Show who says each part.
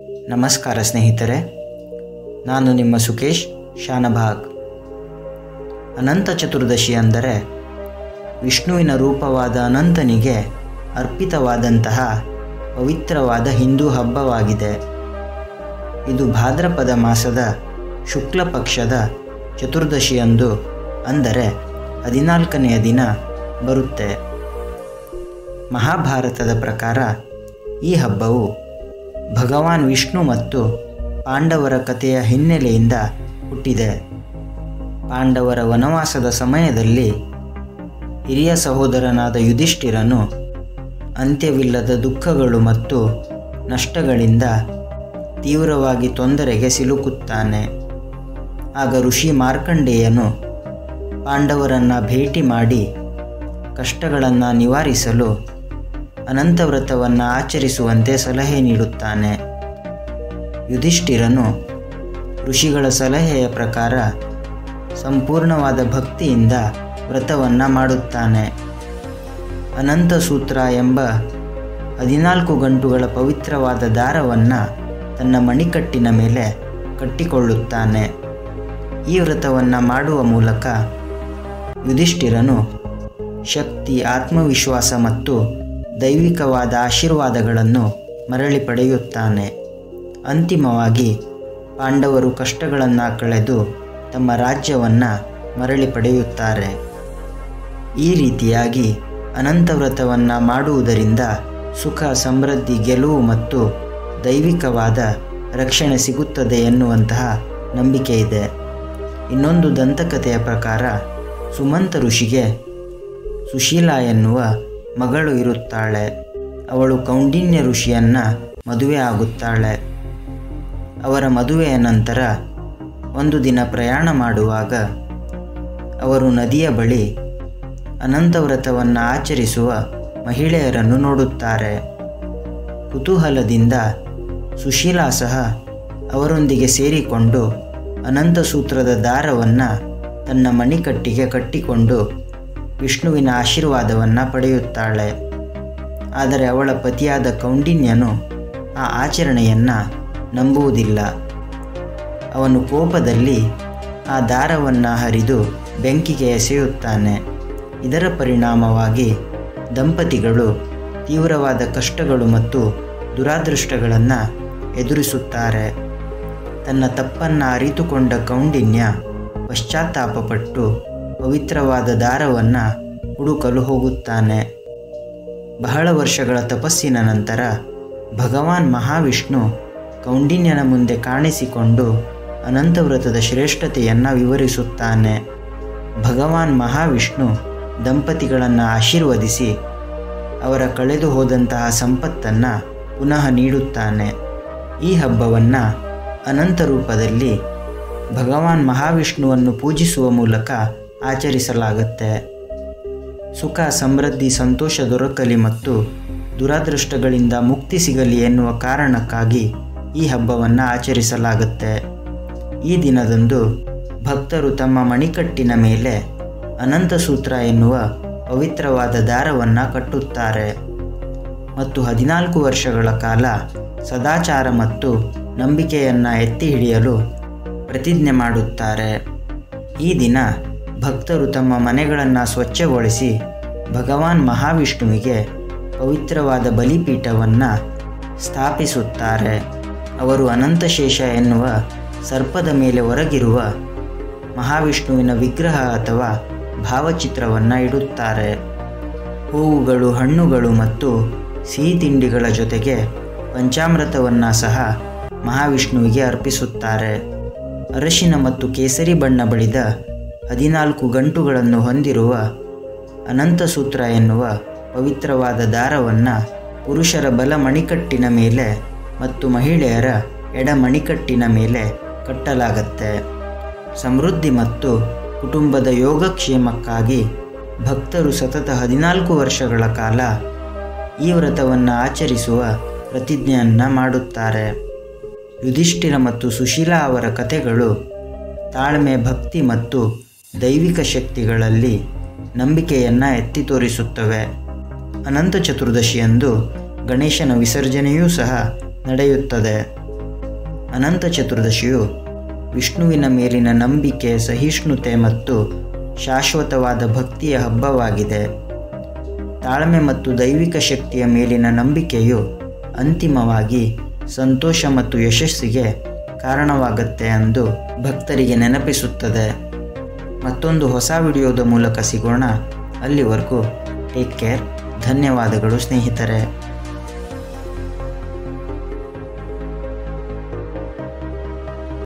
Speaker 1: ನಮಸ್ಕಾರ ಸ್ನೇಹಿತರೆ, ನಾನು ನಿಮ್ಮ ಸುಕೇಶ್ ಶಾನಭಾಗ್. ಅನಂತ ಚತುರ್ದಶಿ ಅಂದರೆ ವಿಷ್ಣುವಿನ ರೂಪವಾದ ಅನಂತನಿಗೆ ಅರ್ಪಿತವಾದಂತಹ ಪವಿತ್ರವಾದ ಹಿಂದೂ ಹಬ್ಬವಾಗಿದೆ. ಇದು ಭಾದ್ರಪದ ಮಾಸದ ಶುಕ್ಲ ಪಕ್ಷದ ಚತುರ್ದಶಿಯಂದು ಅಂದರೆ 14ನೆಯ ದಿನ ಬರುತ್ತೆ. ಮಹಾಭಾರತದ ಪ್ರಕಾರ ಈ ಹಬ್ಬವು ಭಗವಾನ್ ವಿಷ್ಣು ಮತ್ತು ಪಾಂಡವರ ಕಥೆಯ ಹಿನ್ನೆಲೆಯಿಂದ ಹುಟ್ಟಿದೆ. ಪಾಂಡವರ ವನವಾಸದ ಸಮಯದಲ್ಲಿ ಹಿರಿಯ ಸಹೋದರನಾದ ಯುಧಿಷ್ಠಿರನು ಅಂತ್ಯವಿಲ್ಲದ ದುಃಖಗಳು ಮತ್ತು ನಷ್ಟಗಳಿಂದ ತೀವ್ರವಾಗಿ ತೊಂದರೆಗೆ ಸಿಲುಕುತ್ತಾನೆ. ಆಗ ಋಷಿ ಮಾರ್ಕಂಡೇಯನು ಪಾಂಡವರನ್ನು ಭೇಟಿ ಮಾಡಿ ಕಷ್ಟಗಳನ್ನು ನಿವಾರಿಸಲು ಅನಂತವ್ರತವನ್ನು ಆಚರಿಸುವಂತೆ ಸಲಹೆ ನೀಡುತ್ತಾನೆ. ಯುಧಿಷ್ಠಿರನು ಋಷಿಗಳ ಸಲಹೆಯ ಪ್ರಕಾರ ಸಂಪೂರ್ಣವಾದ ಭಕ್ತಿಯಿಂದ ವ್ರತವನ್ನು ಮಾಡುತ್ತಾನೆ. ಅನಂತ ಸೂತ್ರ ಎಂಬ 14 ಗಂಟುಗಳ ಪವಿತ್ರವಾದ ದಾರವನ್ನು ತನ್ನ ಮಣಿಕಟ್ಟಿನ ಮೇಲೆ ಕಟ್ಟಿಕೊಳ್ಳುತ್ತಾನೆ. ಈ ವ್ರತವನ್ನು ಮಾಡುವ ಮೂಲಕ ಯುಧಿಷ್ಠಿರನು ಶಕ್ತಿ, ಆತ್ಮವಿಶ್ವಾಸ ಮತ್ತು ದೈವಿಕವಾದ ಆಶೀರ್ವಾದಗಳನ್ನು ಮರಳಿ ಪಡೆಯುತ್ತಾನೆ. ಅಂತಿಮವಾಗಿ ಪಾಂಡವರು ಕಷ್ಟಗಳನ್ನು ಕಳೆದು ತಮ್ಮ ರಾಜ್ಯವನ್ನು ಮರಳಿ ಪಡೆಯುತ್ತಾರೆ. ಈ ರೀತಿಯಾಗಿ ಅನಂತವ್ರತವನ್ನು ಮಾಡುವುದರಿಂದ ಸುಖ, ಸಮೃದ್ಧಿ, ಗೆಲುವು ಮತ್ತು ದೈವಿಕವಾದ ರಕ್ಷಣೆ ಸಿಗುತ್ತದೆ ಎನ್ನುವಂತಹ ನಂಬಿಕೆ ಇದೆ. ಇನ್ನೊಂದು ದಂತಕಥೆಯ ಪ್ರಕಾರ ಸುಮಂತ ಋಷಿಗೆ ಸುಶೀಲಾ ಎನ್ನುವ ಮಗಳು ಇರುತ್ತಾಳೆ. ಅವಳು ಕೌಂಡಿನ್ಯ ಋಷಿಯನ್ನು ಮದುವೆ ಆಗುತ್ತಾಳೆ. ಅವರ ಮದುವೆಯ ನಂತರ ಒಂದು ದಿನ ಪ್ರಯಾಣ ಮಾಡುವಾಗ ಅವರು ನದಿಯ ಬಳಿ ಅನಂತವ್ರತವನ್ನು ಆಚರಿಸುವ ಮಹಿಳೆಯರನ್ನು ನೋಡುತ್ತಾರೆ. ಕುತೂಹಲದಿಂದ ಸುಶೀಲಾ ಸಹ ಅವರೊಂದಿಗೆ ಸೇರಿಕೊಂಡು ಅನಂತ ಸೂತ್ರದ ದಾರವನ್ನು ತನ್ನ ಮಣಿಕಟ್ಟಿಗೆ ಕಟ್ಟಿಕೊಂಡು ವಿಷ್ಣುವಿನ ಆಶೀರ್ವಾದವನ್ನು ಪಡೆಯುತ್ತಾಳೆ. ಆದರೆ ಅವಳ ಪತಿಯಾದ ಕೌಂಡಿನ್ಯನು ಆ ಆಚರಣೆಯನ್ನು ನಂಬುವುದಿಲ್ಲ. ಅವನು ಕೋಪದಲ್ಲಿ ಆ ದಾರವನ್ನು ಹರಿದು ಬೆಂಕಿಗೆ ಎಸೆಯುತ್ತಾನೆ. ಇದರ ಪರಿಣಾಮವಾಗಿ ದಂಪತಿಗಳು ತೀವ್ರವಾದ ಕಷ್ಟಗಳು ಮತ್ತು ದುರಾದೃಷ್ಟಗಳನ್ನು ಎದುರಿಸುತ್ತಾರೆ. ತನ್ನ ತಪ್ಪನ್ನು ಅರಿತುಕೊಂಡ ಕೌಂಡಿನ್ಯ ಪಶ್ಚಾತ್ತಾಪಪಟ್ಟು ಪವಿತ್ರವಾದ ದಾರವನ್ನು ಹುಡುಕಲು ಹೋಗುತ್ತಾನೆ. ಬಹಳ ವರ್ಷಗಳ ತಪಸ್ಸಿನ ನಂತರ ಭಗವಾನ್ ಮಹಾವಿಷ್ಣು ಕೌಂಡಿನ್ಯನ ಮುಂದೆ ಕಾಣಿಸಿಕೊಂಡು ಅನಂತವ್ರತದ ಶ್ರೇಷ್ಠತೆಯನ್ನು ವಿವರಿಸುತ್ತಾನೆ. ಭಗವಾನ್ ಮಹಾವಿಷ್ಣು ದಂಪತಿಗಳನ್ನು ಆಶೀರ್ವದಿಸಿ ಅವರ ಕಳೆದು ಹೋದಂತಹ ಸಂಪತ್ತನ್ನು ಪುನಃ ನೀಡುತ್ತಾನೆ. ಈ ಹಬ್ಬವನ್ನು ಅನಂತ ರೂಪದಲ್ಲಿ ಭಗವಾನ್ ಮಹಾವಿಷ್ಣುವನ್ನು ಪೂಜಿಸುವ ಮೂಲಕ ಆಚರಿಸಲಾಗುತ್ತೆ. ಸುಖ, ಸಮೃದ್ಧಿ, ಸಂತೋಷ ದೊರಕಲಿ ಮತ್ತು ದುರಾದೃಷ್ಟಗಳಿಂದ ಮುಕ್ತಿ ಸಿಗಲಿ ಎನ್ನುವ ಕಾರಣಕ್ಕಾಗಿ ಈ ಹಬ್ಬವನ್ನು ಆಚರಿಸಲಾಗುತ್ತೆ. ಈ ದಿನದಂದು ಭಕ್ತರು ತಮ್ಮ ಮಣಿಕಟ್ಟಿನ ಮೇಲೆ ಅನಂತ ಸೂತ್ರ ಎನ್ನುವ ಪವಿತ್ರವಾದ ದಾರವನ್ನು ಕಟ್ಟುತ್ತಾರೆ ಮತ್ತು 14 ವರ್ಷಗಳ ಕಾಲ ಸದಾಚಾರ ಮತ್ತು ನಂಬಿಕೆಯನ್ನು ಎತ್ತಿ ಹಿಡಿಯಲು ಪ್ರತಿಜ್ಞೆ ಮಾಡುತ್ತಾರೆ. ಈ ದಿನ ಭಕ್ತರು ತಮ್ಮ ಮನೆಗಳನ್ನು ಸ್ವಚ್ಛಗೊಳಿಸಿ ಭಗವಾನ್ ಮಹಾವಿಷ್ಣುವಿಗೆ ಪವಿತ್ರವಾದ ಬಲಿಪೀಠವನ್ನು ಸ್ಥಾಪಿಸುತ್ತಾರೆ. ಅವರು ಅನಂತಶೇಷ ಎನ್ನುವ ಸರ್ಪದ ಮೇಲೆ ಹೊರಗಿರುವ ಮಹಾವಿಷ್ಣುವಿನ ವಿಗ್ರಹ ಅಥವಾ ಭಾವಚಿತ್ರವನ್ನು ಇಡುತ್ತಾರೆ. ಹೂವುಗಳು, ಹಣ್ಣುಗಳು ಮತ್ತು ಸಿಹಿ ತಿಂಡಿಗಳ ಜೊತೆಗೆ ಪಂಚಾಮೃತವನ್ನು ಸಹ ಮಹಾವಿಷ್ಣುವಿಗೆ ಅರ್ಪಿಸುತ್ತಾರೆ. ಅರಶಿನ ಮತ್ತು ಕೇಸರಿ ಬಣ್ಣ ಬಳಿದ 14 ಗಂಟುಗಳನ್ನು ಹೊಂದಿರುವ ಅನಂತ ಸೂತ್ರ ಎನ್ನುವ ಪವಿತ್ರವಾದ ದಾರವನ್ನು ಪುರುಷರ ಬಲ ಮಣಿಕಟ್ಟಿನ ಮೇಲೆ ಮತ್ತು ಮಹಿಳೆಯರ ಎಡ ಮಣಿಕಟ್ಟಿನ ಮೇಲೆ ಕಟ್ಟಲಾಗುತ್ತೆ. ಸಮೃದ್ಧಿ ಮತ್ತು ಕುಟುಂಬದ ಯೋಗಕ್ಷೇಮಕ್ಕಾಗಿ ಭಕ್ತರು ಸತತ 14 ವರ್ಷಗಳ ಕಾಲ ಈ ವ್ರತವನ್ನು ಆಚರಿಸುವ ಪ್ರತಿಜ್ಞೆಯನ್ನು ಮಾಡುತ್ತಾರೆ. ಯುಧಿಷ್ಠಿರ ಮತ್ತು ಸುಶೀಲಾ ಅವರ ಕಥೆಗಳು ತಾಳ್ಮೆ, ಭಕ್ತಿ ಮತ್ತು ದೈವಿಕ ಶಕ್ತಿಗಳಲ್ಲಿ ನಂಬಿಕೆಯನ್ನು ಎತ್ತಿ ತೋರಿಸುತ್ತವೆ. ಅನಂತ ಚತುರ್ದಶಿಯಂದು ಗಣೇಶನ ವಿಸರ್ಜನೆಯೂ ಸಹ ನಡೆಯುತ್ತದೆ. ಅನಂತ ಚತುರ್ದಶಿಯು ವಿಷ್ಣುವಿನ ಮೇಲಿನ ನಂಬಿಕೆ, ಸಹಿಷ್ಣುತೆ ಮತ್ತು ಶಾಶ್ವತವಾದ ಭಕ್ತಿಯ ಹಬ್ಬವಾಗಿದೆ. ತಾಳ್ಮೆ ಮತ್ತು ದೈವಿಕ ಶಕ್ತಿಯ ಮೇಲಿನ ನಂಬಿಕೆಯು ಅಂತಿಮವಾಗಿ ಸಂತೋಷ ಮತ್ತು ಯಶಸ್ಸಿಗೆ ಕಾರಣವಾಗುತ್ತೆ ಎಂದು ಭಕ್ತರಿಗೆ ನೆನಪಿಸುತ್ತದೆ. ಮತ್ತೊಂದು ಹೊಸ ವಿಡಿಯೋದ ಮೂಲಕ ಸಿಗೋಣ. ಅಲ್ಲಿವರೆಗೂ ಟೇಕ್ ಕೇರ್. ಧನ್ಯವಾದಗಳು ಸ್ನೇಹಿತರೆ.